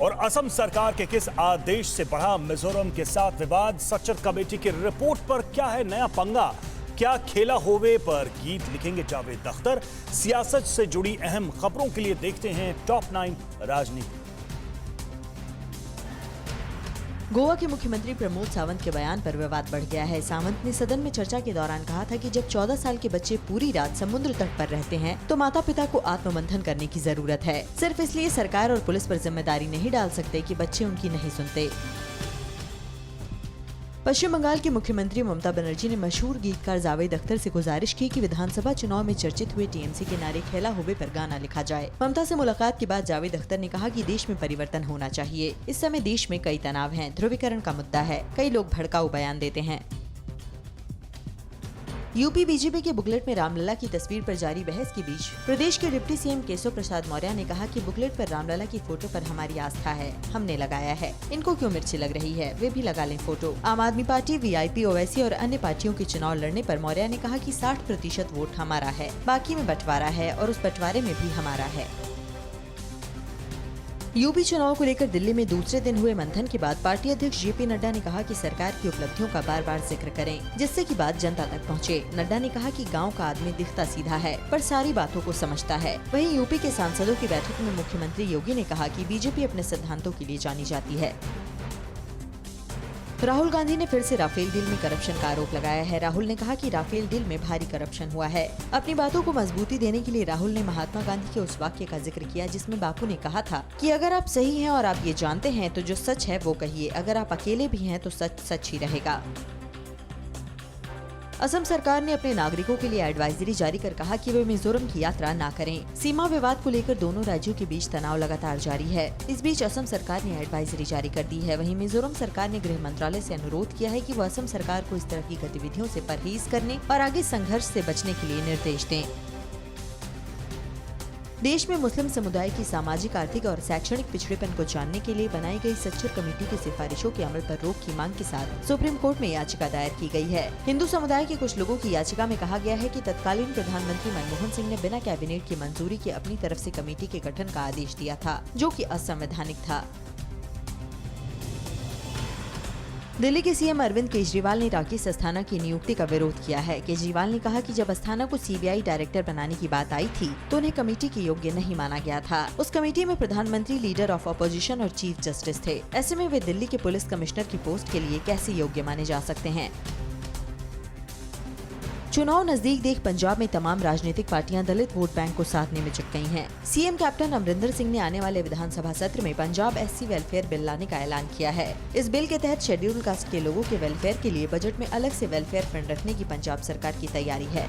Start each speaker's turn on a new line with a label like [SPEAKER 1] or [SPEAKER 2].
[SPEAKER 1] और असम सरकार के किस आदेश से बढ़ा मिजोरम के साथ विवाद? स्ट्रक्चर कमेटी की रिपोर्ट पर क्या है नया पंगा? क्या खेला होवे पर गीत लिखेंगे जावेद अख्तर? सियासत से जुड़ी अहम खबरों के लिए देखते हैं टॉप 9 राजनीति।
[SPEAKER 2] गोवा के मुख्यमंत्री प्रमोद सावंत के बयान पर विवाद बढ़ गया है। सावंत ने सदन में चर्चा के दौरान कहा था कि जब 14 साल के बच्चे पूरी रात समुद्र तट पर रहते हैं तो माता पिता को आत्ममंथन करने की जरूरत है। सिर्फ इसलिए सरकार और पुलिस पर जिम्मेदारी नहीं डाल सकते कि बच्चे उनकी नहीं सुनते। पश्चिम बंगाल की मुख्यमंत्री ममता बनर्जी ने मशहूर गीतकार जावेद अख्तर से गुजारिश की कि विधानसभा चुनाव में चर्चित हुए टीएमसी के नारे खेला होवे पर गाना लिखा जाए। ममता से मुलाकात के बाद जावेद अख्तर ने कहा कि देश में परिवर्तन होना चाहिए। इस समय देश में कई तनाव हैं, ध्रुवीकरण का मुद्दा है, कई लोग भड़काऊ बयान देते हैं। यूपी बीजेपी के बुकलेट में रामलला की तस्वीर पर जारी बहस के बीच प्रदेश के डिप्टी सीएम केशव प्रसाद मौर्य ने कहा कि बुकलेट पर रामलला की फोटो पर हमारी आस्था है, हमने लगाया है। इनको क्यों मिर्ची लग रही है, वे भी लगा लें फोटो। आम आदमी पार्टी, वीआईपी, ओवैसी और अन्य पार्टियों के चुनाव लड़ने पर मौर्य ने कहा कि 60% वोट हमारा है, बाकी में बंटवारा है और उस बंटवारे में भी हमारा है। यूपी चुनाव को लेकर दिल्ली में दूसरे दिन हुए मंथन के बाद पार्टी अध्यक्ष जेपी नड्डा ने कहा कि सरकार की उपलब्धियों का बार बार जिक्र करें, जिससे कि बात जनता तक पहुंचे। नड्डा ने कहा कि गांव का आदमी दिखता सीधा है पर सारी बातों को समझता है। वहीं यूपी के सांसदों की बैठक में मुख्यमंत्री योगी ने कहा कि बीजेपी अपने सिद्धांतों के लिए जानी जाती है। राहुल गांधी ने फिर से राफेल डील में करप्शन का आरोप लगाया है। राहुल ने कहा कि राफेल डील में भारी करप्शन हुआ है। अपनी बातों को मजबूती देने के लिए राहुल ने महात्मा गांधी के उस वाक्य का जिक्र किया जिसमें बापू ने कहा था कि अगर आप सही हैं और आप ये जानते हैं तो जो सच है वो कहिए, अगर आप अकेले भी हैं तो सच सच ही रहेगा। असम सरकार ने अपने नागरिकों के लिए एडवाइजरी जारी कर कहा कि वे मिजोरम की यात्रा न करें। सीमा विवाद को लेकर दोनों राज्यों के बीच तनाव लगातार जारी है। इस बीच असम सरकार ने एडवाइजरी जारी कर दी है। वहीं मिजोरम सरकार ने गृह मंत्रालय से अनुरोध किया है कि वो असम सरकार को इस तरह की गतिविधियों से परहेज करने और आगे संघर्ष से बचने के लिए निर्देश दें। देश में मुस्लिम समुदाय की सामाजिक, आर्थिक और शैक्षणिक पिछड़ेपन को जानने के लिए बनाई गई स्ट्रक्चर कमेटी की सिफारिशों के अमल पर रोक की मांग के साथ सुप्रीम कोर्ट में याचिका दायर की गई है। हिंदू समुदाय के कुछ लोगों की याचिका में कहा गया है कि तत्कालीन प्रधानमंत्री मनमोहन सिंह ने बिना कैबिनेट की मंजूरी के अपनी तरफ से कमेटी के गठन का आदेश दिया था, जो कि असंवैधानिक था। दिल्ली के सीएम अरविंद केजरीवाल ने राकेश अस्थाना की नियुक्ति का विरोध किया है। केजरीवाल ने कहा कि जब अस्थाना को सीबीआई डायरेक्टर बनाने की बात आई थी तो उन्हें कमेटी के योग्य नहीं माना गया था। उस कमेटी में प्रधानमंत्री, लीडर ऑफ अपोजिशन और चीफ जस्टिस थे। ऐसे में वे दिल्ली के पुलिस कमिश्नर की पोस्ट के लिए कैसे योग्य माने जा सकते हैं? चुनाव नजदीक देख पंजाब में तमाम राजनीतिक पार्टियां दलित वोट बैंक को साधने में जुट गई हैं। सीएम कैप्टन अमरिंदर सिंह ने आने वाले विधानसभा सत्र में पंजाब एससी वेलफेयर बिल लाने का ऐलान किया है। इस बिल के तहत शेड्यूल कास्ट के लोगों के वेलफेयर के लिए बजट में अलग से वेलफेयर फंड रखने की पंजाब सरकार की तैयारी है।